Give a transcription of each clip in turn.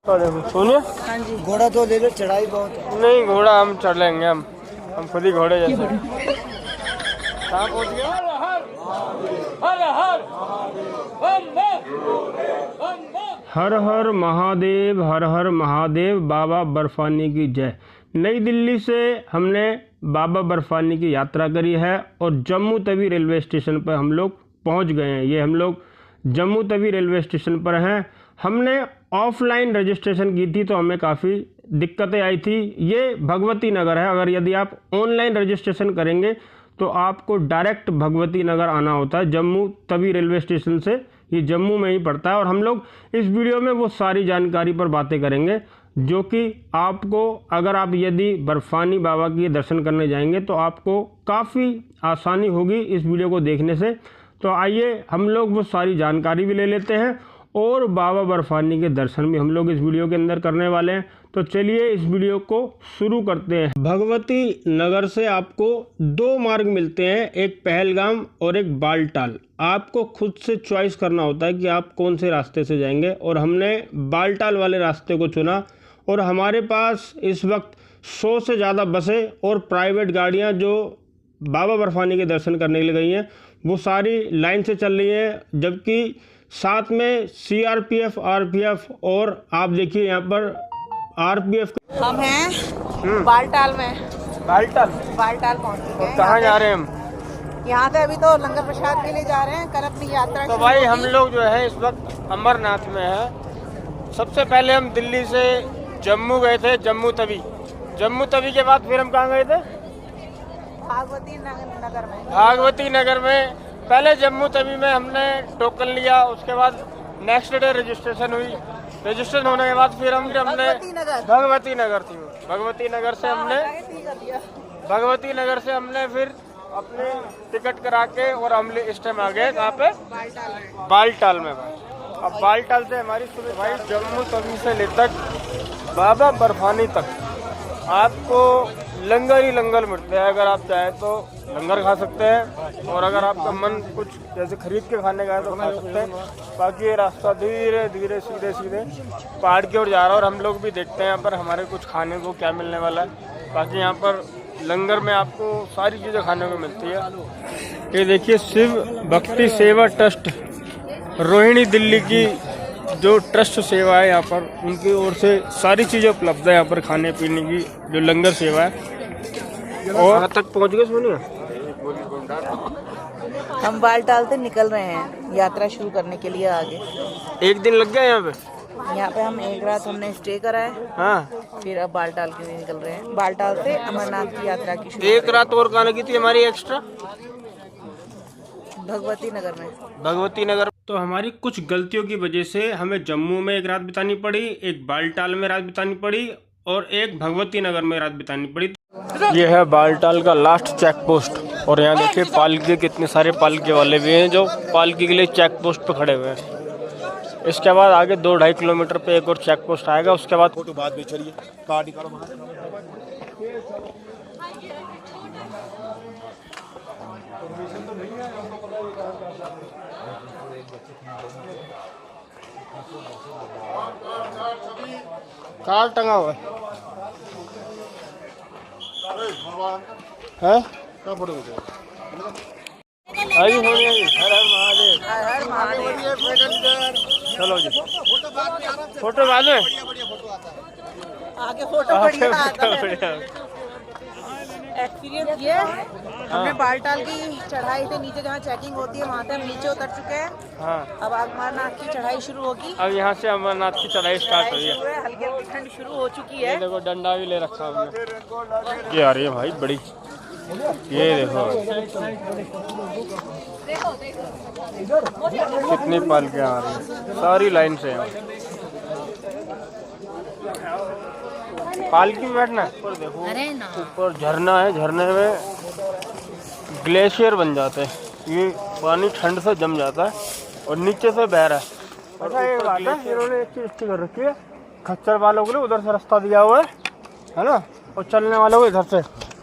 सुनिए, हाँ जी। घोड़ा तो ले लो, चढ़ाई बहुत है। नहीं घोड़ा हम चढ़ लेंगे, हम खुद ही घोड़े जैसे। कहाँ पहुँच गए? हर हर महादेव, हर हर महादेव। बाबा बर्फानी की जय। नई दिल्ली से हमने बाबा बर्फानी की यात्रा करी है और जम्मू तवी रेलवे स्टेशन पर हम लोग पहुंच गए हैं। ये हम लोग जम्मू तवी रेलवे स्टेशन पर हैं। हमने ऑफलाइन रजिस्ट्रेशन की थी तो हमें काफ़ी दिक्कतें आई थी। ये भगवती नगर है। अगर यदि आप ऑनलाइन रजिस्ट्रेशन करेंगे तो आपको डायरेक्ट भगवती नगर आना होता है जम्मू तवी रेलवे स्टेशन से। ये जम्मू में ही पड़ता है और हम लोग इस वीडियो में वो सारी जानकारी पर बातें करेंगे जो कि आपको, अगर आप यदि बर्फानी बाबा के दर्शन करने जाएंगे तो आपको काफ़ी आसानी होगी इस वीडियो को देखने से। तो आइए हम लोग वो सारी जानकारी भी ले लेते हैं और बाबा बर्फानी के दर्शन भी हम लोग इस वीडियो के अंदर करने वाले हैं। तो चलिए इस वीडियो को शुरू करते हैं। भगवती नगर से आपको दो मार्ग मिलते हैं, एक पहलगाम और एक बालटाल। आपको खुद से चॉइस करना होता है कि आप कौन से रास्ते से जाएंगे और हमने बालटाल वाले रास्ते को चुना और हमारे पास इस वक्त 100 से ज़्यादा बसें और प्राइवेट गाड़ियाँ जो बाबा बर्फानी के दर्शन करने के लिए गई हैं वो सारी लाइन से चल रही हैं, जबकि साथ में CRPF, RPF और आप देखिए यहाँ पर RPF। हम हैं बालटाल में। बालटाल पहुंच चुके हैं। कहाँ जा रहे हैं हम? यहाँ से अभी तो लंगर प्रसाद के लिए जा रहे हैं, कल अपनी यात्रा। तो भाई हम लोग जो है इस वक्त अमरनाथ में है। सबसे पहले हम दिल्ली से जम्मू गए थे, जम्मू तवी के बाद फिर हम कहाँ गए थे? भागवती नगर में। पहले जम्मू तवी में हमने टोकन लिया, उसके बाद नेक्स्ट डे रजिस्ट्रेशन हुई। रजिस्ट्रेशन होने के बाद फिर हमने भगवती नगर से हमने फिर अपने टिकट करा के और हम इस टाइम आ गए कहाँ पे? बालटाल में। भाई अब बालटाल से हमारी सुबह भाई जम्मू तवी से ले तक बाबा बर्फानी तक आपको लंगर ही लंगर मिलते हैं। अगर आप चाहें तो लंगर खा सकते हैं और अगर आपका मन कुछ जैसे खरीद के खाने का है तो खा सकते हैं। बाकी ये रास्ता धीरे धीरे सीधे पहाड़ की ओर जा रहा है और हम लोग भी देखते हैं यहाँ पर हमारे कुछ खाने को क्या मिलने वाला है। बाकी यहाँ पर लंगर में आपको सारी चीज़ें खाने को मिलती है। ये देखिए शिव भक्ति सेवा ट्रस्ट रोहिणी दिल्ली की जो ट्रस्ट सेवा है यहाँ पर, उनकी ओर से सारी चीज़ें उपलब्ध है यहाँ पर खाने पीने की जो लंगर सेवा है। और तक पहुँच गए सोनिया? हम बालटाल से निकल रहे हैं यात्रा शुरू करने के लिए आगे। एक दिन लग गया यहाँ पे हम एक रात हमने स्टे करा है। हाँ, फिर अब बालटाल के लिए निकल रहे हैं। बालटाल से अमरनाथ की यात्रा की शुरू। एक रात और कहाँ लगी थी हमारी एक्स्ट्रा? भगवती नगर में। तो हमारी कुछ गलतियों की वजह से हमें जम्मू में एक रात बितानी पड़ी, एक बालटाल में रात बितानी पड़ी और एक भगवती नगर में रात बितानी पड़ी। ये है बालटाल का लास्ट चेक पोस्ट और यहाँ देखिए पालकी, कितने सारे पालकी वाले भी हैं जो पालकी के लिए चेक पोस्ट पे खड़े हुए हैं। इसके बाद आगे 2-2.5 किलोमीटर पे एक और चेक पोस्ट आएगा। उसके बाद कार्ड टंगा हुआ है। हर हर महादेव। चलो जी, फोटो बाद में आगे फोटो बढ़िया। एक्सपीरियंस ये हमने बालटाल की चढ़ाई से नीचे जहाँ चेकिंग होती है वहाँ से हम नीचे उतर चुके हैं। हाँ, अब अमरनाथ की चढ़ाई शुरू होगी। अब यहाँ से अमरनाथ की चढ़ाई स्टार्ट हुई है। हल्की हल्की ठंड शुरू हो चुकी है। देखो डंडा भी ले रखा हमने। ये आ रही है भाई बड़ी, ये देखो कितनी पालकियाँ आ रही है, सारी लाइन से हैं। पालकी में बैठना है। ऊपर देखो, ऊपर झरना है, झरने में ग्लेशियर बन जाते हैं। ये पानी ठंड से जम जाता है और नीचे से बह रहा है। अच्छा ये बात है, इन्होंने एक चीज़ अच्छी कर रखी है, खच्चर वालों के लिए उधर से रास्ता दिया हुआ है ना, और चलने वालों को इधर से।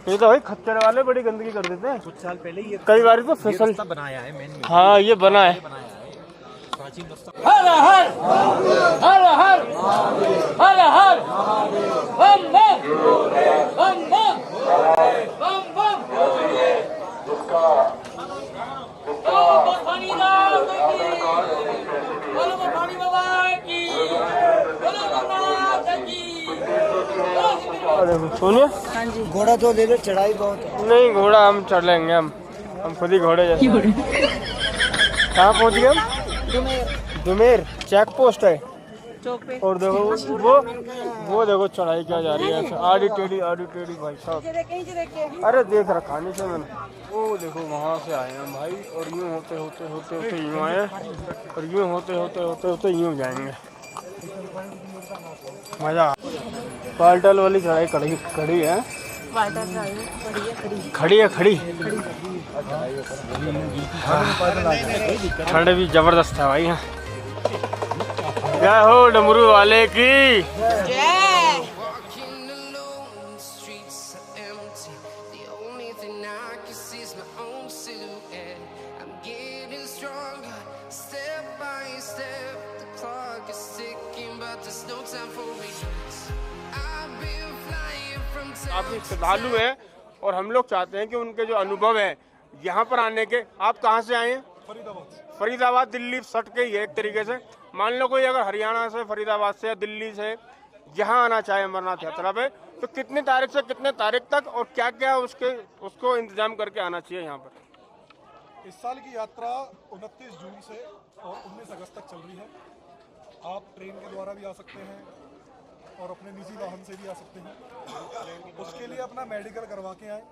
ये तो भाई खच्चर वाले बड़ी गंदगी कर देते हैं। कुछ साल पहले ये कई बार तो फिसल बनाया है। हाँ ये बना है। प्राचीन रास्ता। हर हर हर हर अरे सोनिया हाँ जी। घोड़ा तो ले लो, चढ़ाई बहुत है। नहीं घोड़ा हम चढ़ लेंगे, हम खुद ही घोड़े जैसे। कहाँ पहुँच गए हम? डुमेर दुमेर चेक पोस्ट है। चौक पे। और देखो वो देखो चढ़ाई क्या जा रही है, आड़ी टेढ़ी भाई साहब। नीचे देखे। अरे देख रखा नीचे मैंने, वो देखो वहाँ से आए हैं भाई, और यूँ होते होते यूँ आए, और यूँ होते यूँ जाएंगे। मज़ा। पाल्टल वाली चढ़ाई खड़ी है, खड़ी। ठंड भी जबरदस्त है भाई यहाँ। जय हो डमरू वाले की जय। Walking alone, streets are empty. The only thing I can see is my own silhouette. I'm getting stronger, step by step. The clock is ticking, but there's no time for regrets. I've been flying from काफी श्रद्धालु हैं, और हम लोग चाहते हैं कि उनके जो अनुभव है यहाँ पर आने के। आप कहाँ से आए हैं? फरीदाबाद दिल्ली सट के ही है एक तरीके से। मान लो कोई अगर हरियाणा से, फरीदाबाद से या दिल्ली से यहाँ आना चाहे अमरनाथ यात्रा पे, तो कितनी तारीख से कितने तारीख तक और क्या क्या उसको इंतजाम करके आना चाहिए यहाँ पर? इस साल की यात्रा 29 जून से और 19 अगस्त तक चल रही है। आप ट्रेन के द्वारा भी आ सकते हैं और अपने निजी वाहन से भी आ सकते हैं। उसके लिए अपना मेडिकल करवा के आए।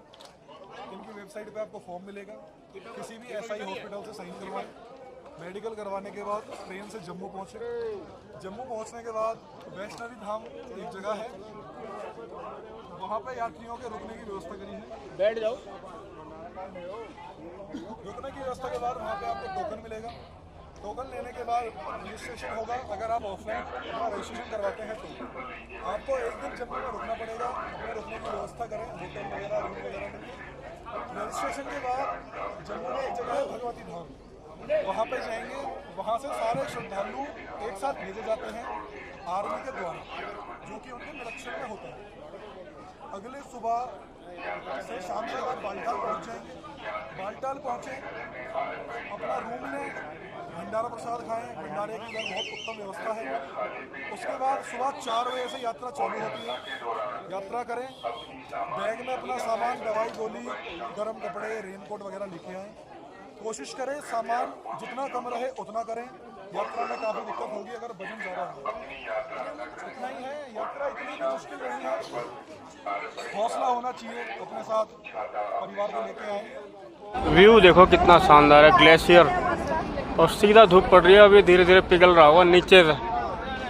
इनकी वेबसाइट पे आपको फॉर्म मिलेगा, किसी भी SI हॉस्पिटल से साइन करवाएं। मेडिकल करवाने के बाद ट्रेन से जम्मू पहुँचे। जम्मू पहुँचने के बाद वैष्णवी धाम एक जगह है, वहाँ पे यात्रियों के रुकने की व्यवस्था करी है। बैठ जाओ। रुकने की व्यवस्था के बाद वहाँ पे आपको टोकन मिलेगा। टोकन लेने के बाद रजिस्ट्रेशन होगा। अगर आप ऑफलाइन अपना रजिस्ट्रेशन करवाते हैं तो आपको एक दिन जम्मू में रुकना पड़ेगा। अपने रुकने की व्यवस्था करें, होटल वगैरह, रूम वगैरह में। रजिस्ट्रेशन के बाद जम्मू में एक जगह है भगवती धाम, वहाँ पे जाएंगे। वहाँ से सारे श्रद्धालु एक साथ भेजे जाते हैं आर्मी के द्वारा, जो कि उनके निरीक्षण में होता है। अगले सुबह से शाम तक आप बालटाल पहुँच जाएंगे। बालटाल पहुँचे, अपना रूम लें, भंडारा प्रसाद खाएं। भंडारे की इधर बहुत उत्तम व्यवस्था है। उसके बाद सुबह 4 बजे से यात्रा चालू होती है। यात्रा करें, बैग में अपना सामान, दवाई गोली, गर्म कपड़े, रेनकोट वगैरह लेके आएँ। कोशिश करें सामान जितना कम रहे उतना करें। यात्रा में काफ़ी दिक्कत होगी अगर वजन ज़्यादा हो। इतना ही है, यात्रा इतनी भी मुश्किल नहीं है। हौसला होना चाहिए अपने साथ, परिवार को लेके आए। व्यू देखो कितना शानदार है, ग्लेशियर, और सीधा धूप पड़ रही है। अभी धीरे धीरे पिघल रहा होगा नीचे से।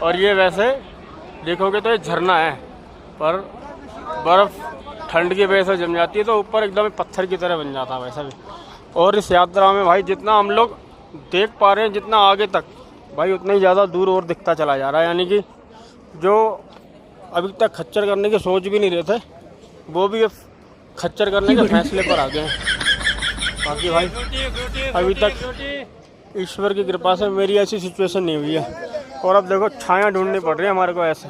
और ये वैसे देखोगे तो ये झरना है, पर बर्फ़ ठंड की वजह से जम जाती है, तो ऊपर एकदम पत्थर की तरह बन जाता है वैसा भी। और इस यात्रा में भाई जितना हम लोग देख पा रहे हैं, जितना आगे तक भाई उतना ही ज़्यादा दूर और दिखता चला जा रहा है। यानी कि जो अभी तक खच्चर करने की सोच भी नहीं रहे थे, वो भी खच्चर करने के फैसले पर आ गए हैं। बाकी भाई अभी तक ईश्वर की कृपा से मेरी ऐसी सिचुएशन नहीं हुई है। और अब देखो छाया ढूंढनी पड़ रही है हमारे को ऐसे।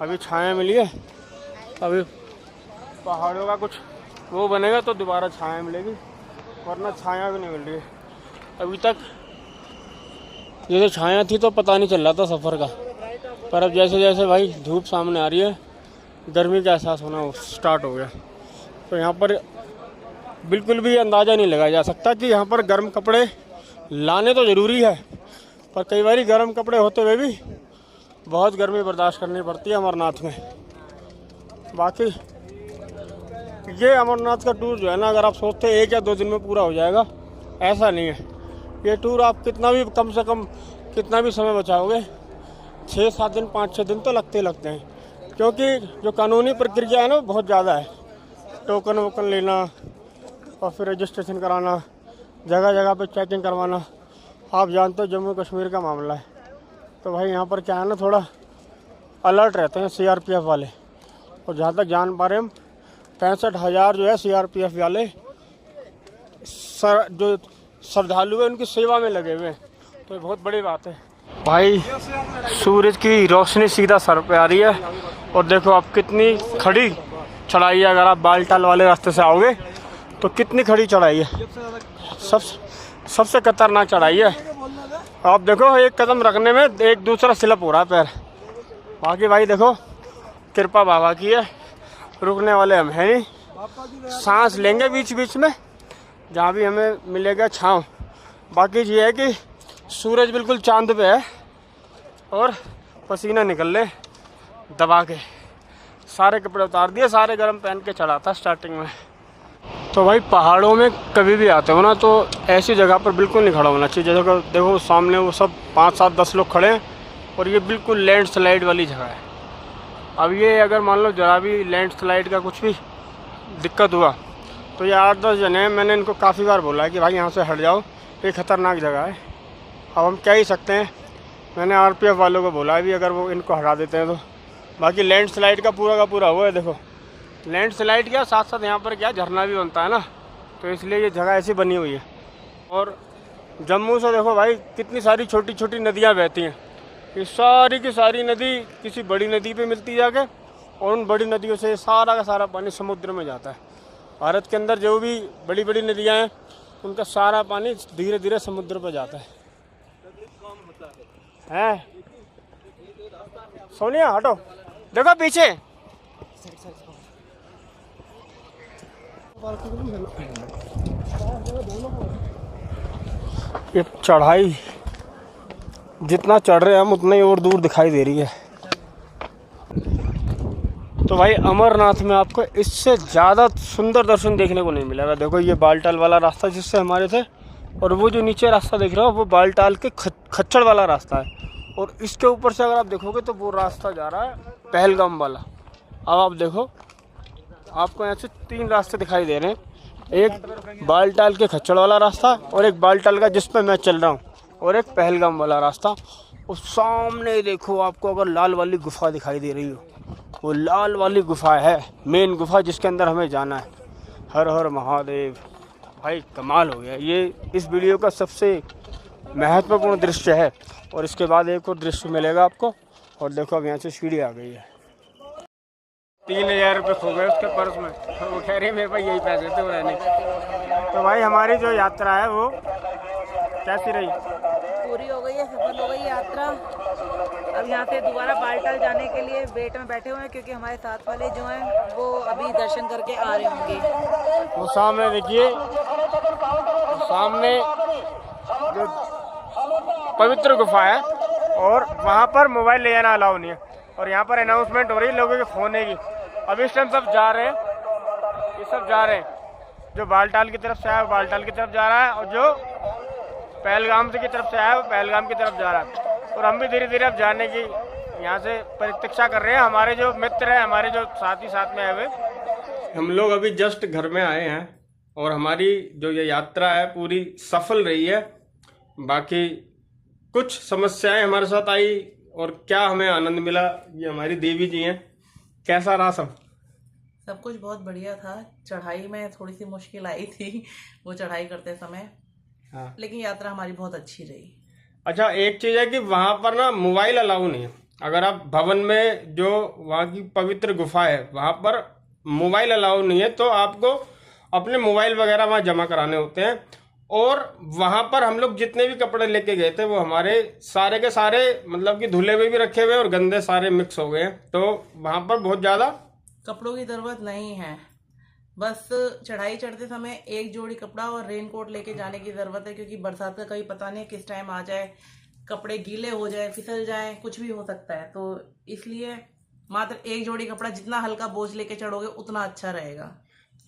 अभी छाया मिली है, अभी पहाड़ों का कुछ वो बनेगा तो दोबारा छाया मिलेगी, वरना छाया भी नहीं मिल रही है। अभी तक ये जो छाया थी तो पता नहीं चल रहा था सफ़र का, पर अब जैसे जैसे भाई धूप सामने आ रही है, गर्मी का एहसास होना स्टार्ट हो गया। तो यहाँ पर बिल्कुल भी अंदाज़ा नहीं लगाया जा सकता कि यहाँ पर गर्म कपड़े लाने तो ज़रूरी है, पर कई बार गर्म कपड़े होते हुए भी बहुत गर्मी बर्दाश्त करनी पड़ती है अमरनाथ में। बाकी ये अमरनाथ का टूर जो है ना, अगर आप सोचते हैं 1 या 2 दिन में पूरा हो जाएगा, ऐसा नहीं है। ये टूर आप कितना भी कम से कम कितना भी समय बचाओगे, 6-7 दिन 5-6 दिन तो लगते हैं, क्योंकि जो कानूनी प्रक्रिया है ना बहुत ज़्यादा है। टोकन वोकन लेना और फिर रजिस्ट्रेशन कराना, जगह जगह पे चेकिंग करवाना। आप जानते हो जम्मू कश्मीर का मामला है, तो भाई यहाँ पर क्या है ना, थोड़ा अलर्ट रहते हैं CRPF वाले। और जहाँ तक जान पा रहे हम 65,000 जो है CRPF वाले जो श्रद्धालु हैं उनकी सेवा में लगे हुए हैं, तो ये बहुत बड़ी बात है। भाई सूरज की रोशनी सीधा सर पे आ रही है, और देखो आप कितनी खड़ी चढ़ाई है। अगर आप बालटाल वाले रास्ते से आओगे तो कितनी खड़ी चढ़ाई है, सबसे खतरनाक चढ़ाई है। आप देखो एक कदम रखने में एक दूसरा स्लिप हो रहा है पैर। बाकी भाई देखो कृपा बाबा की है, रुकने वाले हम हैं नहीं, सांस लेंगे बीच बीच में जहाँ भी हमें मिलेगा छाँव। बाकी ये है कि सूरज बिल्कुल चांद पे है और पसीना निकल ले दबा के। सारे कपड़े उतार दिए, सारे गर्म पहन के चढ़ा था स्टार्टिंग में। तो भाई पहाड़ों में कभी भी आते हो ना तो ऐसी जगह पर बिल्कुल नहीं खड़ा होना चाहिए। जैसे देखो सामने वो सब 5, 7, 10 लोग खड़े हैं और ये बिल्कुल लैंडस्लाइड वाली जगह है। अब ये अगर मान लो जरा भी लैंडस्लाइड का कुछ भी दिक्कत हुआ तो ये 8-10 जने हैं, मैंने इनको काफ़ी बार बोला है कि भाई यहाँ से हट जाओ, ये ख़तरनाक जगह है। अब हम क्या ही सकते हैं, मैंने RPF वालों को बोला है भी अगर वो इनको हटा देते हैं तो। बाकी लैंडस्लाइड का पूरा हुआ है, देखो लैंडस्लाइड क्या साथ साथ यहाँ पर क्या झरना भी बनता है ना, तो इसलिए ये जगह ऐसी बनी हुई है। और जम्मू से देखो भाई कितनी सारी छोटी छोटी नदियाँ बहती हैं। ये सारी की सारी नदी किसी बड़ी नदी पे मिलती जाके और उन बड़ी नदियों से सारा का सारा पानी समुद्र में जाता है। भारत के अंदर जो भी बड़ी बड़ी नदियाँ हैं उनका सारा पानी धीरे धीरे समुद्र पर जाता है। सोनिया हटो, देखो पीछे। ये चढ़ाई जितना चढ़ रहे हैं हम उतना ही और दूर दिखाई दे रही है। तो भाई अमरनाथ में आपको इससे ज़्यादा सुंदर दर्शन देखने को नहीं मिलेगा। देखो ये बालटाल वाला रास्ता जिससे हमारे थे, और वो जो नीचे रास्ता देख रहे हो वो बालटाल के खच्चड़ वाला रास्ता है। और इसके ऊपर से अगर आप देखोगे तो वो रास्ता जा रहा है पहलगाम वाला। अब आप देखो, आपको यहाँ से 3 रास्ते दिखाई दे रहे हैं, एक बालटाल के खच्चड़ वाला रास्ता और एक बालटाल का जिस पे मैं चल रहा हूँ और एक पहलगाम वाला रास्ता। उस सामने देखो आपको अगर लाल वाली गुफा दिखाई दे रही हो, वो लाल वाली गुफा है मेन गुफा जिसके अंदर हमें जाना है। हर हर महादेव। भाई कमाल हो गया, ये इस वीडियो का सबसे महत्वपूर्ण दृश्य है। और इसके बाद एक और दृश्य मिलेगा आपको। और देखो अब यहाँ से सीढ़ी आ गई है। 3000 रुपये खो गए उसके पर्स में, तो वो कह रही है मेरे पास यही पैसे थे रहने। तो भाई हमारी जो यात्रा है वो कैसी रही? पूरी हो गई है, सफल हो गई यात्रा। अब यहाँ से दोबारा बालटाल जाने के लिए वेट में बैठे हुए हैं क्योंकि हमारे साथ वाले जो हैं वो अभी दर्शन करके आ रहे होंगे। वो सामने देखिए, सामने जो पवित्र गुफा है और वहाँ पर मोबाइल ले जाना अलाउ नहीं है। और यहाँ पर अनाउंसमेंट हो रही है लोगों के खोने की। अब इस टाइम सब जा रहे हैं, ये सब जा रहे हैं। जो बालटाल की तरफ से आया वो बालटाल की तरफ जा रहा है और जो पहलगाम की तरफ से आया वो पहलगाम की तरफ जा रहा है। और हम भी धीरे धीरे अब जाने की यहाँ से प्रतीक्षा कर रहे हैं। हमारे जो मित्र हैं, हमारे जो साथी साथ में आए हुए, हम लोग अभी जस्ट घर में आए हैं और हमारी जो ये यात्रा है पूरी सफल रही है। बाकी कुछ समस्याएं हमारे साथ आई और क्या हमें आनंद मिला, ये हमारी देवी जी हैं। कैसा रहा सब? सब कुछ बहुत बढ़िया था। चढ़ाई में थोड़ी सी मुश्किल आई थी वो चढ़ाई करते समय, हाँ। लेकिन यात्रा हमारी बहुत अच्छी रही। अच्छा, एक चीज़ है कि वहाँ पर ना मोबाइल अलाउ नहीं है। अगर आप भवन में जो वहाँ की पवित्र गुफा है वहाँ पर मोबाइल अलाउ नहीं है तो आपको अपने मोबाइल वगैरह वहाँ जमा कराने होते हैं। और वहाँ पर हम लोग जितने भी कपड़े लेके गए थे वो हमारे सारे के सारे मतलब कि धुले हुए भी रखे हुए और गंदे सारे मिक्स हो गए हैं। तो वहाँ पर बहुत ज़्यादा कपड़ों की जरूरत नहीं है, बस चढ़ाई चढ़ते समय एक जोड़ी कपड़ा और रेनकोट लेके जाने की जरूरत है क्योंकि बरसात का कभी पता नहीं किस टाइम आ जाए, कपड़े गीले हो जाए, फिसल जाए, कुछ भी हो सकता है। तो इसलिए मात्र एक जोड़ी कपड़ा, जितना हल्का बोझ लेके चढ़ोगे उतना अच्छा रहेगा।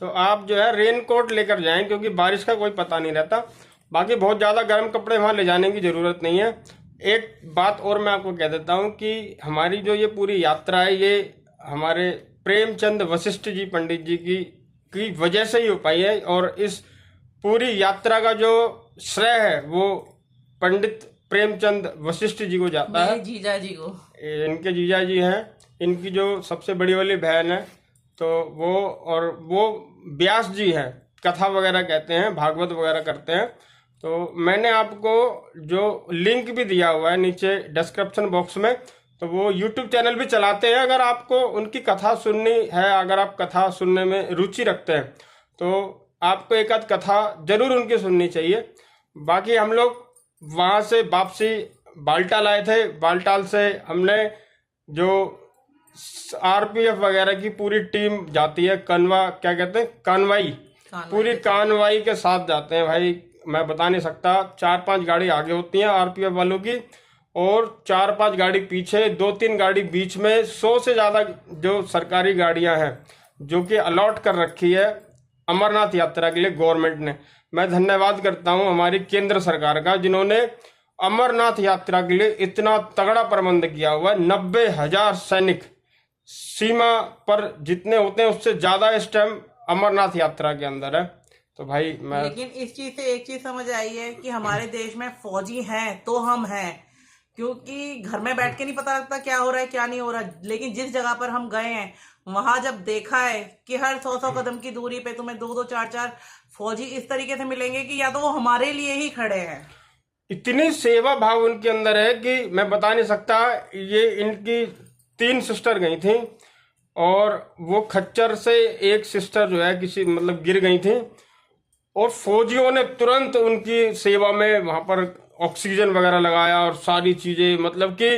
तो आप जो है रेनकोट लेकर जाएं क्योंकि बारिश का कोई पता नहीं रहता। बाकी बहुत ज़्यादा गर्म कपड़े वहाँ ले जाने की ज़रूरत नहीं है। एक बात और मैं आपको कह देता हूँ कि हमारी जो ये पूरी यात्रा है ये हमारे प्रेमचंद वशिष्ठ जी पंडित जी की वजह से ही हो पाई है। और इस पूरी यात्रा का जो श्रेय है वो पंडित प्रेमचंद वशिष्ठ जी को जाता है, जीजा जी को। इनके जीजा जी हैं, इनकी जो सबसे बड़ी वाली बहन है तो वो, और वो व्यास जी हैं, कथा वगैरह कहते हैं, भागवत वगैरह करते हैं। तो मैंने आपको जो लिंक भी दिया हुआ है नीचे डिस्क्रिप्शन बॉक्स में, तो वो यूट्यूब चैनल भी चलाते हैं। अगर आपको उनकी कथा सुननी है, अगर आप कथा सुनने में रुचि रखते हैं तो आपको एक आध कथा जरूर उनकी सुननी चाहिए। बाकी हम लोग वहाँ से वापसी बालटाल आए थे। बालटाल से हमने जो आरपीएफ वगैरह की पूरी टीम जाती है, कन्वा क्या कहते हैं, कानवाई, पूरी कानवाई के साथ जाते हैं भाई। मैं बता नहीं सकता, 4-5 गाड़ी आगे होती हैं आरपीएफ वालों की और 4-5 गाड़ी पीछे, 2-3 गाड़ी बीच में, 100 से ज्यादा जो सरकारी गाड़ियां हैं जो कि अलॉट कर रखी है अमरनाथ यात्रा के लिए गवर्नमेंट ने। मैं धन्यवाद करता हूं हमारी केंद्र सरकार का, जिन्होंने अमरनाथ यात्रा के लिए इतना तगड़ा प्रबंध किया हुआ है। 90,000 सैनिक सीमा पर जितने होते हैं उससे ज्यादा इस टाइम अमरनाथ यात्रा के अंदर है। तो भाई मैं, लेकिन इस चीज से एक चीज समझ आई है कि हमारे देश में फौजी हैं तो हम हैं, क्योंकि घर में बैठ के नहीं पता लगता क्या हो रहा है क्या नहीं हो रहा। लेकिन जिस जगह पर हम गए हैं वहां जब देखा है कि हर 100 कदम की दूरी पे तुम्हें 2-2, 4-4 फौजी इस तरीके से मिलेंगे कि या तो वो हमारे लिए ही खड़े हैं। इतनी सेवा भाव उनके अंदर है कि मैं बता नहीं सकता। ये इनकी 3 सिस्टर गई थी और वो खच्चर से एक सिस्टर जो है किसी मतलब गिर गई थी और फौजियों ने तुरंत उनकी सेवा में वहां पर ऑक्सीजन वगैरह लगाया और सारी चीजें, मतलब कि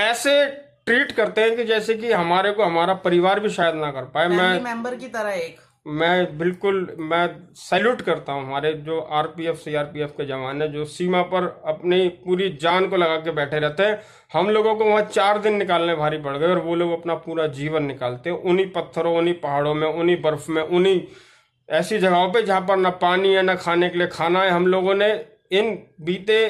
ऐसे ट्रीट करते हैं कि जैसे कि हमारे को हमारा परिवार भी शायद ना कर पाए। फैमिली मेंबर की तरह एक मैं सैल्यूट करता हूँ हमारे जो आरपीएफ सीआरपीएफ के जवान हैं जो सीमा पर अपनी पूरी जान को लगा के बैठे रहते हैं। हम लोगों को वहाँ 4 दिन निकालने भारी पड़ गए और वो लोग अपना पूरा जीवन निकालते हैं उन्हीं पत्थरों, उन्हीं पहाड़ों में, उन्हीं बर्फ में, उन्हीं ऐसी जगहों पे जहाँ पर ना पानी है ना खाने के लिए खाना है। हम लोगों ने इन बीते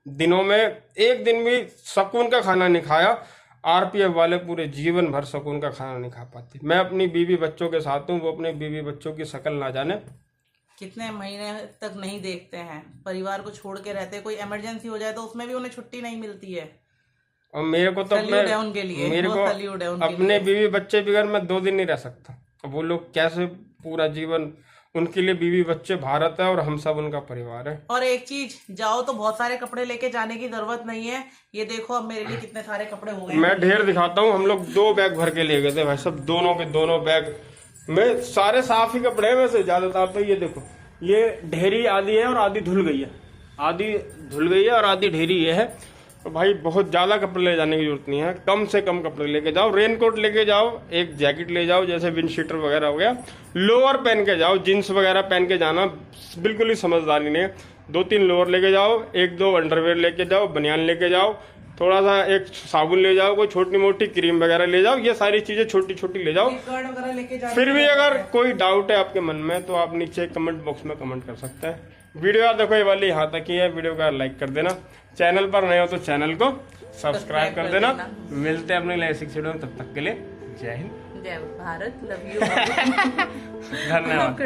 दिनों में एक दिन भी सुकून का खाना नहीं खाया। आरपीएफ वाले पूरे जीवन भर सुकून का खाना नहीं खा पाते। मैं अपनी बीवी बच्चों के साथ हूँ, वो अपने बीवी बच्चों की शक्ल ना जाने कितने महीने तक नहीं देखते हैं, परिवार को छोड़ के रहते हैं। कोई इमरजेंसी हो जाए तो उसमें भी उन्हें छुट्टी नहीं मिलती है। और मेरे को तो अपने बीवी बच्चे बगैर मैं 2 दिन नहीं रह सकता। वो लोग कैसे पूरा जीवन, उनके लिए बीवी बच्चे भारत है और हम सब उनका परिवार है। और एक चीज, जाओ तो बहुत सारे कपड़े लेके जाने की जरूरत नहीं है। ये देखो अब मेरे लिए कितने सारे कपड़े हो गए। मैं ढेर दिखाता हूँ। हम लोग 2 बैग भर के ले गए थे भाई सब, दोनों के दोनों बैग में सारे साफ ही कपड़े हैं वैसे ज्यादातर। तो ये देखो, ये ढेरी आधी है और आधी धुल गई है, आधी धुल गई है और आधी ढेरी ये है। तो भाई बहुत ज्यादा कपड़े ले जाने की जरूरत नहीं है, कम से कम कपड़े लेके जाओ। रेनकोट लेके जाओ, एक जैकेट ले जाओ जैसे विंड शीटर वगैरह हो गया, लोअर पहन के जाओ, जीन्स वगैरह पहन के जाना बिल्कुल ही समझदारी नहीं है। 2-3 लोअर लेके जाओ, 1-2 अंडरवेयर लेके जाओ, बनियान लेके जाओ, थोड़ा सा एक साबुन ले जाओ, कोई छोटी मोटी क्रीम वगैरह ले जाओ। ये सारी चीजें छोटी छोटी ले जाओ। फिर भी अगर कोई डाउट है आपके मन में तो आप नीचे कमेंट बॉक्स में कमेंट कर सकते हैं। वीडियो यार देखो ये वाली यहाँ तक ही है, वीडियो का लाइक कर देना, चैनल पर नए हो तो चैनल को सब्सक्राइब कर देना। मिलते हैं अपने नए वीडियो में, तब तक के लिए जय हिंद, जय भारत, लव यू। धन्यवाद।